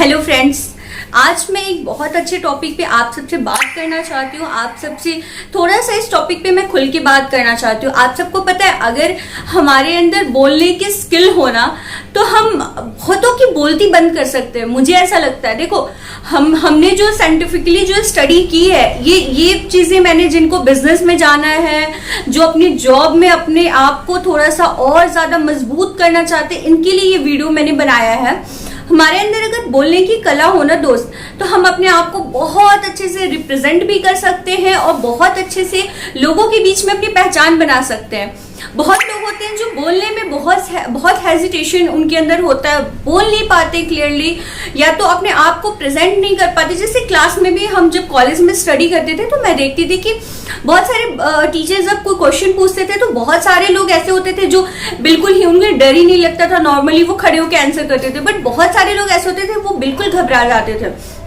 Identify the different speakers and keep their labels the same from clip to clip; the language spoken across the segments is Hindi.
Speaker 1: हेलो फ्रेंड्स, आज मैं एक बहुत अच्छे टॉपिक पे आप सबसे बात करना चाहती हूँ। आप सबसे थोड़ा सा इस टॉपिक पे मैं खुल के बात करना चाहती हूँ। आप सबको पता है, अगर हमारे अंदर बोलने की स्किल होना तो हम बहुतों की बोलती बंद कर सकते हैं। मुझे ऐसा लगता है। देखो, हमने जो साइंटिफिकली जो स्टडी की है, ये चीजें मैंने जिनको बिजनेस में जाना है, जो अपनी जॉब में अपने आप को थोड़ा सा और ज्यादा मजबूत करना चाहते हैं, इनके लिए ये वीडियो मैंने बनाया है। हमारे अंदर अगर बोलने की कला हो ना दोस्त, तो हम अपने आप को बहुत अच्छे से रिप्रेजेंट भी कर सकते हैं और बहुत अच्छे से लोगों के बीच में अपनी पहचान बना सकते हैं। बहुत लोग होते हैं जो बोलने में बहुत हेजिटेशन उनके अंदर होता है, बोल नहीं पाते क्लियरली, या तो अपने आप को प्रेजेंट नहीं कर पाते। जैसे क्लास में भी हम जब कॉलेज में स्टडी करते थे तो मैं देखती थी कि बहुत सारे टीचर्स जब कोई क्वेश्चन पूछते थे तो बहुत सारे लोग ऐसे होते थे जो बिल्कुल ही उन्हें डर ही नहीं लगता था, नॉर्मली वो खड़े होकर आंसर करते थे। बट बहुत सारे लोग ऐसे होते थे वो बिल्कुल घबरा जाते थे।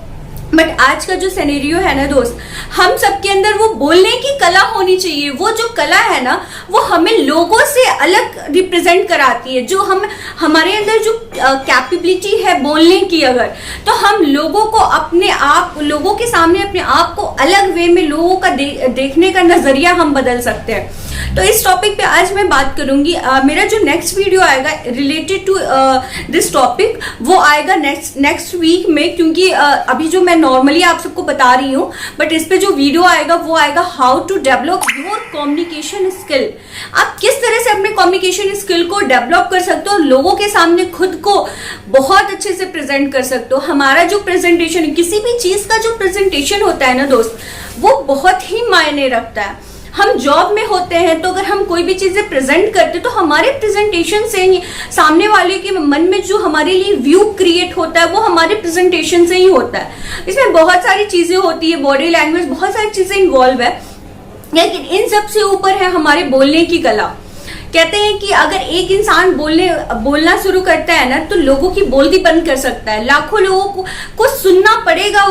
Speaker 1: बट आज का जो सिनेरियो है ना दोस्त, हम सबके अंदर वो बोलने की कला होनी चाहिए। वो जो कला है ना, वो हमें लोगों से अलग रिप्रेजेंट कराती है। जो हमारे अंदर जो कैपेबिलिटी है बोलने की, अगर तो हम लोगों को लोगों के सामने अपने आप को अलग वे में लोगों का देखने का नजरिया हम बदल सकते हैं। तो इस टॉपिक पे आज मैं बात करूंगी। मेरा जो नेक्स्ट वीडियो आएगा रिलेटेड टू दिस टॉपिक, वो आएगा नेक्स्ट वीक में, क्योंकि अभी जो मैं नॉर्मली आप सबको बता रही हूँ, बट इस पे जो वीडियो आएगा वो आएगा how to develop your communication skill. आप किस तरह से अपने कम्युनिकेशन स्किल को डेवलप कर सकते हो, लोगों के सामने खुद को बहुत अच्छे से प्रेजेंट कर सकते हो। हमारा जो प्रेजेंटेशन, किसी भी चीज का जो प्रेजेंटेशन होता है ना दोस्त, वो बहुत ही मायने रखता है। हम जॉब में होते हैं तो अगर हम कोई भी चीजें प्रेजेंट करते तो हमारे प्रेजेंटेशन से ही सामने वाले के मन में जो हमारे लिए व्यू क्रिएट होता है वो हमारे प्रेजेंटेशन से ही होता है। इसमें बहुत सारी चीजें होती है, बॉडी लैंग्वेज, बहुत सारी चीजें इन्वॉल्व है, लेकिन इन सब से ऊपर है हमारे बोलने की कला। कहते हैं कि अगर एक इंसान बोलना शुरू करता है ना, तो लोगों की बोलती बंद कर सकता है। लाखों लोगों को सुनना पड़ेगा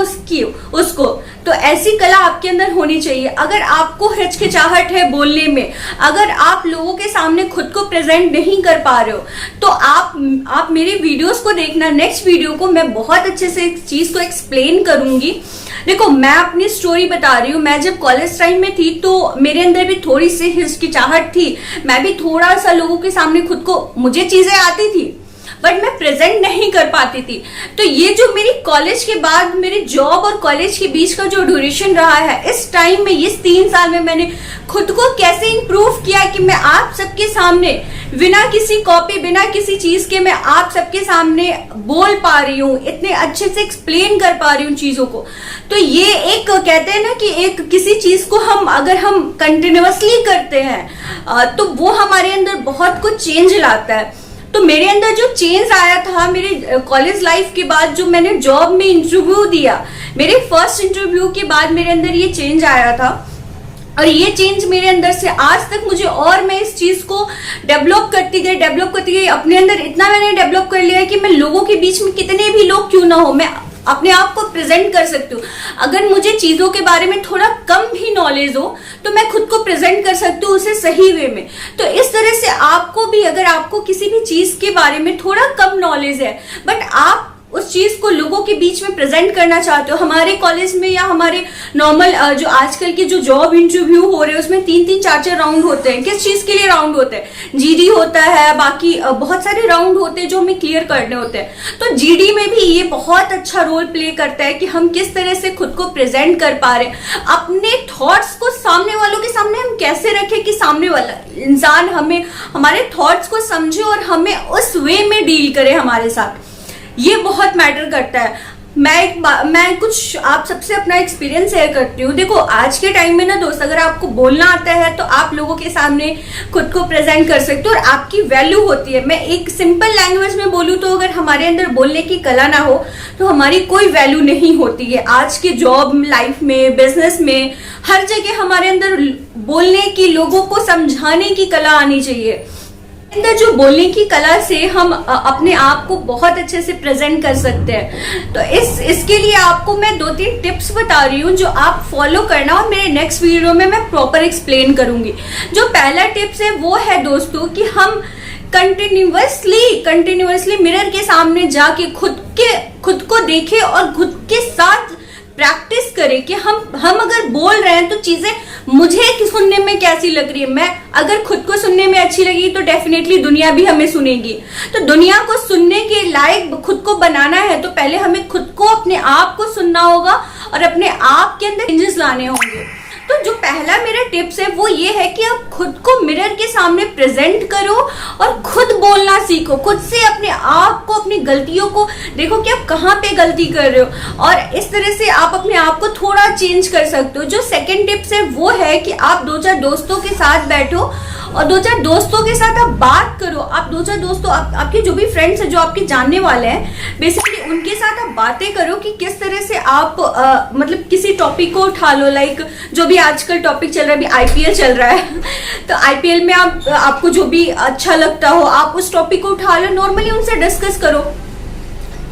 Speaker 1: उसको। तो ऐसी कला आपके अंदर होनी चाहिए। अगर आपको हिचकिचाहट है बोलने में, अगर आप लोगों के सामने खुद को प्रेजेंट नहीं कर पा रहे हो, तो आप मेरे वीडियोस को देखना। नेक्स्ट वीडियो को मैं बहुत अच्छे से इस चीज को एक्सप्लेन करूंगी। देखो, मैं अपनी स्टोरी बता रही हूँ। मैं जब कॉलेज टाइम में थी तो मेरे अंदर भी थोड़ी सी हिचकिचाहट थी। मैं भी थोड़ा सा लोगों के सामने खुद को, मुझे चीजें आती थी बट मैं प्रेजेंट नहीं कर पाती थी। तो ये जो मेरी कॉलेज के बाद मेरी जॉब और कॉलेज के बीच का जो ड्यूरेशन रहा है, इस टाइम में, इस 3 साल में मैंने खुद को कैसे इंप्रूव किया कि मैं आप सबके सामने बिना किसी कॉपी, बिना किसी चीज के मैं आप सबके सामने बोल पा रही हूँ, इतने अच्छे से एक्सप्लेन कर पा रही हूँ चीजों को। तो ये एक, कहते हैं ना कि एक किसी चीज को अगर हम कंटिन्यूअसली करते हैं तो वो हमारे अंदर बहुत कुछ चेंज लाता है। तो मेरे अंदर जो चेंज आया था मेरे कॉलेज लाइफ के बाद, जो मैंने जॉब में इंटरव्यू दिया, मेरे फर्स्ट इंटरव्यू के बाद मेरे अंदर ये चेंज आया था। और ये चेंज मेरे अंदर से आज तक मुझे, और मैं इस चीज को डेवलप करती गई अपने अंदर। इतना मैंने डेवलप कर लिया है कि मैं लोगों के बीच में, कितने भी लोग क्यों ना हो, मैं अपने आप को प्रेजेंट कर सकती हूँ। अगर मुझे चीजों के बारे में थोड़ा कम भी नॉलेज हो तो मैं खुद को प्रेजेंट कर सकती हूँ उसे सही वे में। तो इस तरह से आपको भी, अगर आपको किसी भी चीज के बारे में थोड़ा कम नॉलेज है बट आप उस चीज को लोगों के बीच में प्रेजेंट करना चाहते हो, हमारे कॉलेज में या हमारे नॉर्मल जो आजकल के जो जॉब इंटरव्यू हो रहे हैं उसमें 3-3, 4-4 राउंड होते हैं। किस चीज के लिए राउंड होते हैं? जीडी होता है, बाकी बहुत सारे राउंड होते हैं जो हमें क्लियर करने होते हैं। तो जीडी में भी ये बहुत अच्छा रोल प्ले करता है कि हम किस तरह से खुद को प्रेजेंट कर पा रहे हैं, अपने थॉट्स को सामने वालों के सामने हम कैसे रखें कि सामने वाला इंसान हमारे थॉट्स को समझे और हमें उस वे में डील करे हमारे साथ। ये बहुत मैटर करता है। मैं कुछ आप सबसे अपना एक्सपीरियंस शेयर करती हूँ। देखो, आज के टाइम में ना दोस्त, अगर आपको बोलना आता है तो आप लोगों के सामने खुद को प्रेजेंट कर सकते हो और आपकी वैल्यू होती है। मैं एक सिंपल लैंग्वेज में बोलूँ तो अगर हमारे अंदर बोलने की कला ना हो तो हमारी कोई वैल्यू नहीं होती है। आज के जॉब लाइफ में, बिजनेस में, हर जगह हमारे अंदर बोलने की, लोगों को समझाने की कला आनी चाहिए। अंदर जो बोलने की कला से हम अपने आप को बहुत अच्छे से प्रेजेंट कर सकते हैं। तो इसके लिए आपको मैं 2-3 टिप्स बता रही हूँ जो आप फॉलो करना, और मेरे नेक्स्ट वीडियो में मैं प्रॉपर एक्सप्लेन करूंगी। जो पहला टिप्स है वो है दोस्तों कि हम कंटिन्यूअसली मिरर के सामने जाके खुद को देखें और खुद के साथ प्रैक्टिस करें कि हम अगर बोल रहे हैं तो चीजें मुझे सुनने में कैसी लग रही है। मैं अगर खुद को सुनने में अच्छी लगी तो डेफिनेटली दुनिया भी हमें सुनेगी। तो दुनिया को सुनने के लायक खुद को बनाना है तो पहले हमें खुद को, अपने आप को सुनना होगा और अपने आप के अंदर चेंजेस लाने होंगे। तो जो पहला मेरा टिप्स है वो ये है कि आप खुद को मिरर के सामने प्रेजेंट करो और खुद बोलना सीखो। खुद से अपने आप को, अपनी गलतियों को देखो कि आप कहाँ पे गलती कर रहे हो और इस तरह से आप अपने आप को थोड़ा चेंज कर सकते हो। जो सेकंड टिप्स है वो है कि आप 2-4 दोस्तों के साथ बैठो और 2-4 दोस्तों के साथ आप बात करो। आप 2-4 दोस्तों, आपके जो भी फ्रेंड्स हैं जो आपके जानने वाले हैं, बेसिकली उनके साथ आप बातें करो कि किस तरह से आप मतलब किसी टॉपिक को उठा लो। लाइक जो भी आजकल टॉपिक चल रहा है, अभी आईपीएल चल रहा है तो आईपीएल में आपको जो भी अच्छा लगता हो आप उस टॉपिक को उठा लो, नॉर्मली उनसे डिस्कस करो।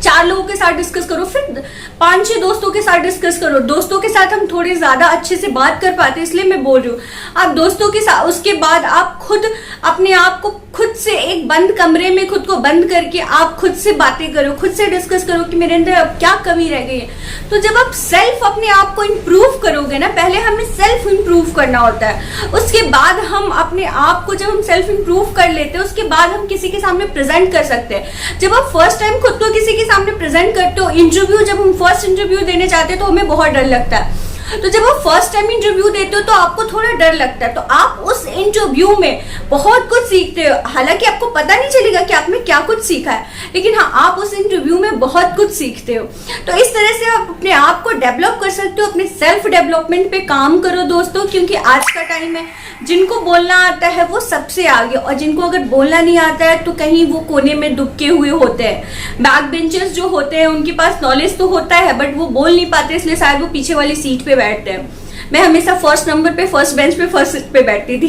Speaker 1: 4 लोगों के साथ डिस्कस करो, फिर 5-6 दोस्तों के साथ डिस्कस करो। दोस्तों के साथ हम थोड़े ज्यादा अच्छे से बात कर पाते हैं, इसलिए मैं बोल रही हूँ। आप दोस्तों के साथ, उसके बाद आप खुद अपने आप को खुद से एक बंद कमरे में खुद को बंद करके आप खुद से बातें करो, खुद से डिस्कस करो कि मेरे अंदर अब क्या कमी रह गई है। तो जब आप सेल्फ अपने आप को इम्प्रूव करोगे ना, पहले हमें सेल्फ इम्प्रूव करना होता है, उसके बाद हम अपने आप को, जब हम सेल्फ इम्प्रूव कर लेते हैं उसके बाद हम किसी के सामने प्रेजेंट कर सकते हैं। जब आप फर्स्ट टाइम खुद को किसी के सामने प्रेजेंट करते हो, इंटरव्यू, जब हम फर्स्ट इंटरव्यू देने जाते हैं तो हमें बहुत डर लगता है। तो जब आप फर्स्ट टाइम इंटरव्यू देते हो तो आपको थोड़ा डर लगता है, तो आप उस इंटरव्यू में बहुत कुछ सीखते हो। हालांकि आपको पता नहीं चलेगा कि आपने क्या कुछ सीखा है, लेकिन हाँ, आप उस इंटरव्यू में बहुत कुछ सीखते हो। तो इस तरह से आप अपने आप को डेवलप कर सकते हो। अपने सेल्फ डेवलपमेंट पे काम करो दोस्तों, क्योंकि आज का टाइम है, जिनको बोलना आता है वो सबसे आगे, और जिनको अगर बोलना नहीं आता है तो कहीं वो कोने में दुबके हुए होते हैं। बैक बेंचर्स जो होते हैं उनके पास नॉलेज तो होता है बट वो बोल नहीं पाते, इसलिए शायद वो पीछे वाली सीट पे बैठते हैं। मैं हमेशा फर्स्ट नंबर पे, फर्स्ट बेंच पे, फर्स्ट सीट पे बैठती थी।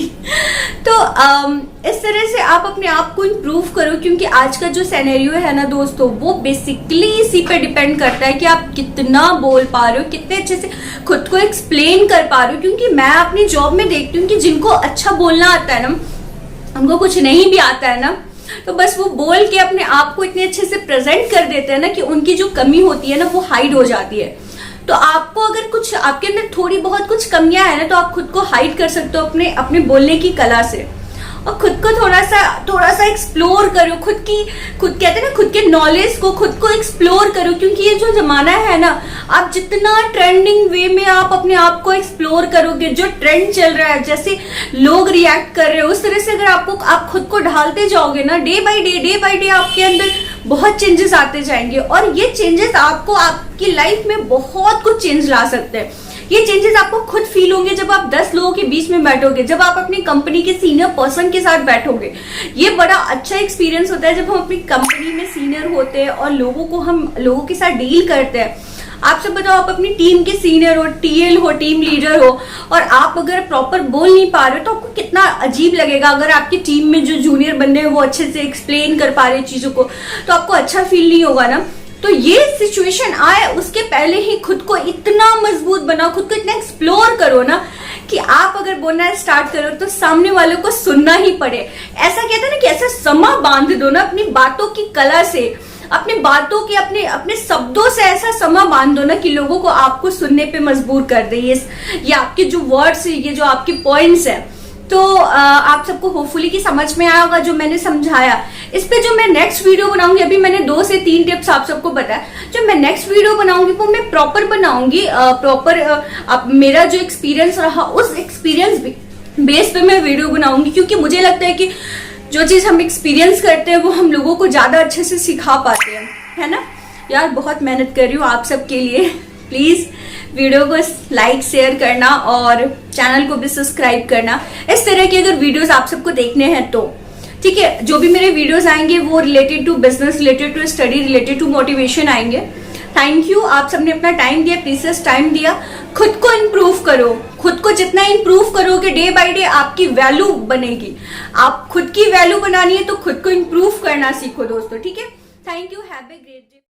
Speaker 1: तो इस तरह से आप अपने आप को इम्प्रूव करो, क्योंकि आज का जो सिनेरियो है ना दोस्तों, वो बेसिकली इसी पे डिपेंड करता है कि आप कितना बोल पा रहे हो, कितने अच्छे से खुद को एक्सप्लेन कर पा रहे हो। क्योंकि मैं अपनी जॉब में देखती हूँ कि जिनको अच्छा बोलना आता है ना, उनको कुछ नहीं भी आता है ना, तो बस वो बोल के अपने आप को इतने अच्छे से प्रेजेंट कर देते हैं ना कि उनकी जो कमी होती है ना वो हाइड हो जाती है। तो आपको अगर कुछ आपके अंदर थोड़ी बहुत कुछ कमियां है ना, तो आप खुद को हाइड कर सकते हो अपने बोलने की कला से, और खुद को थोड़ा सा एक्सप्लोर करो। खुद कहते हैं ना, खुद के नॉलेज को, खुद को एक्सप्लोर करो। क्योंकि ये जो जमाना है ना, आप जितना ट्रेंडिंग वे में आप अपने आप को एक्सप्लोर करोगे, जो ट्रेंड चल रहा है, जैसे लोग रिएक्ट कर रहे हो, उस तरह से अगर आप खुद को ढालते जाओगे ना, डे बाय डे आपके अंदर बहुत चेंजेस आते जाएंगे, और ये चेंजेस आपको आपकी लाइफ में बहुत कुछ चेंज ला सकते हैं। ये चेंजेस आपको खुद फील होंगे जब आप 10 लोगों के बीच में बैठोगे, जब आप अपनी कंपनी के सीनियर पर्सन के साथ बैठोगे। ये बड़ा अच्छा एक्सपीरियंस होता है जब हम अपनी कंपनी में सीनियर होते हैं और हम लोगों के साथ डील करते हैं। आप सब बताओ, आप अपनी टीम के सीनियर हो, टीएल हो, टीम लीडर हो, और आप अगर प्रॉपर बोल नहीं पा रहे हो तो आपको कितना अजीब लगेगा। अगर आपकी टीम में जो जूनियर बंदे हैं वो अच्छे से एक्सप्लेन कर पा रहे चीजों को, तो आपको अच्छा फील नहीं होगा ना। तो ये सिचुएशन आए उसके पहले ही खुद को इतना मजबूत बनाओ, खुद को इतना एक्सप्लोर करो ना कि आप अगर बोलना स्टार्ट करो तो सामने वालों को सुनना ही पड़े। ऐसा कहते हैं ना कि ऐसा समा बांध दो ना अपनी बातों की कला से, अपनी बातों की, अपने शब्दों से ऐसा समा बांध दो ना कि लोगों को आपको सुनने पे मजबूर कर दे। ये आपके जो वर्ड्स है, ये जो आपके पॉइंट्स है, तो आप सबको होपफुली कि समझ में आया होगा जो मैंने समझाया। इस पे जो मैं नेक्स्ट वीडियो बनाऊंगी, अभी मैंने 2 से 3 टिप्स आप सबको बताया, जो मैं नेक्स्ट वीडियो बनाऊंगी वो मैं प्रॉपर बनाऊंगी। मेरा जो एक्सपीरियंस रहा उस एक्सपीरियंस बेस पे मैं वीडियो बनाऊंगी, क्योंकि मुझे लगता है कि जो चीज हम एक्सपीरियंस करते हैं वो हम लोगों को ज्यादा अच्छे से सिखा पाते हैं, है ना यार। बहुत मेहनत कर रही हूँ आप सबके लिए। प्लीज वीडियो को लाइक शेयर करना और चैनल को भी सब्सक्राइब करना। इस तरह की अगर वीडियोस आप सबको देखने हैं तो ठीक है, जो भी मेरे वीडियोस आएंगे वो related to business, related to study, related to motivation आएंगे। थैंक यू, आप सबने अपना टाइम दिया, प्रीशियस टाइम दिया। खुद को इम्प्रूव करो, खुद को जितना इम्प्रूव करोगे डे बाय डे आपकी वैल्यू बनेगी। आप खुद की वैल्यू बनानी है तो खुद को इम्प्रूव करना सीखो दोस्तों, ठीक है। Thank you, have a great day.